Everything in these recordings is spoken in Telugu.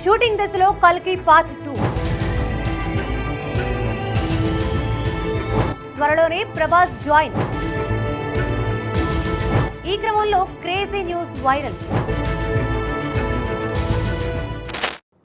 షూటింగ్ దశలో కల్కి పార్ట్ 2 త్వరలోనే ప్రభాస్ జాయిన్. ఈ క్రమంలో క్రేజీ న్యూస్ వైరల్.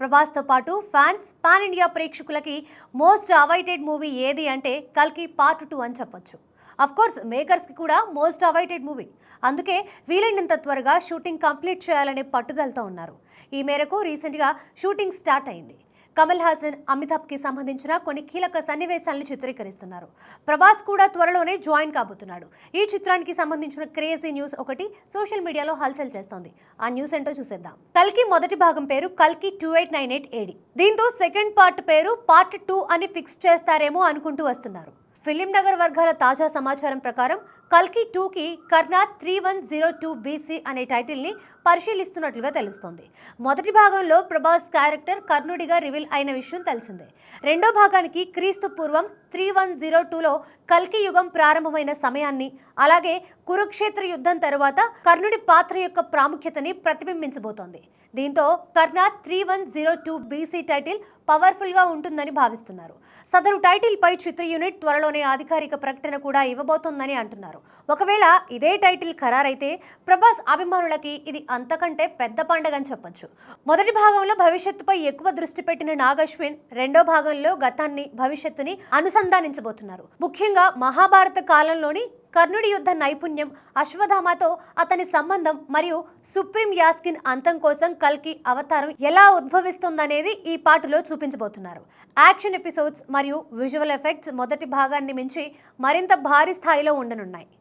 ప్రభాస్ తో పాటు ఫ్యాన్స్ పాన్ ఇండియా ప్రేక్షకులకి మోస్ట్ అవైటెడ్ మూవీ ఏది అంటే కల్కి పార్ట్ 2 అని చెప్పొచ్చు. అఫ్ కోర్స్ మేకర్స్ కి కూడా మోస్ట్ అవైటెడ్ మూవీ. అందుకే వీలైనంత త్వరగా షూటింగ్ కంప్లీట్ చేయాలనే పట్టుదలతో ఉన్నారు. ఈ మేరకు రీసెంట్గా షూటింగ్ స్టార్ట్ అయింది. కమల్ హాసన్, అమితాబ్కి సంబంధించిన కొన్ని కీలక సన్నివేశాలను చిత్రీకరిస్తున్నారు. ప్రభాస్ కూడా త్వరలోనే జాయిన్ కాబోతున్నాడు. ఈ చిత్రానికి సంబంధించిన క్రేజీ న్యూస్ ఒకటి సోషల్ మీడియాలో హల్చల్ చేస్తోంది. ఆ న్యూస్ ఏంటో చూసేద్దాం. కల్కి మొదటి భాగం పేరు కల్కి 2898 AD. దీంతో సెకండ్ పార్ట్ పేరు పార్ట్ 2 అని ఫిక్స్ చేస్తారేమో అనుకుంటూ వస్తున్నారు. ఫిలిం నగర్ వర్గాల తాజా సమాచారం ప్రకారం కల్కి 2కి కర్నా 3102 BC అనే టైటిల్ని పరిశీలిస్తున్నట్లుగా తెలుస్తోంది. మొదటి భాగంలో ప్రభాస్ క్యారెక్టర్ కర్ణుడిగా రివీల్ అయిన విషయం తెలిసిందే. రెండో భాగానికి క్రీస్తు పూర్వం 3102లో కల్కి యుగం ప్రారంభమైన సమయాన్ని, అలాగే కురుక్షేత్ర యుద్ధం తరువాత కర్ణుడి పాత్ర యొక్క ప్రాముఖ్యతని ప్రతిబింబించబోతోంది. దీంతో కర్నా 3102 BC టైటిల్ పవర్ఫుల్ గా ఉంటుందని భావిస్తున్నారు. సదరు టైటిల్ పై చిత్ర యూనిట్ త్వరలోనే అధికారిక ప్రకటన కూడా ఇవ్వబోతోందని అంటున్నారు. ఒకవేళ ఇదే టైటిల్ ఖరారైతే ప్రభాస్ అభిమానులకి ఇది అంతకంటే పెద్ద పండగ అని చెప్పొచ్చు. మొదటి భాగంలో భవిష్యత్తుపై ఎక్కువ దృష్టి పెట్టిన నాగ్ అశ్విన్ రెండో భాగంలో గతాన్ని, భవిష్యత్తుని అనుసంధానించబోతున్నారు. ముఖ్యంగా మహాభారత కాలంలోని కర్ణుడి యుద్ధ నైపుణ్యం, అశ్వత్థామతో అతని సంబంధం మరియు సుప్రీం యాస్కిన్ అంతం కోసం కల్కి అవతారం ఎలా ఉద్భవిస్తుందనేది ఈ పాటలో చూపించబోతున్నారు. యాక్షన్ ఎపిసోడ్స్ మరియు విజువల్ ఎఫెక్ట్స్ మొదటి భాగాన్ని మించి మరింత భారీ స్థాయిలో ఉండనున్నాయి.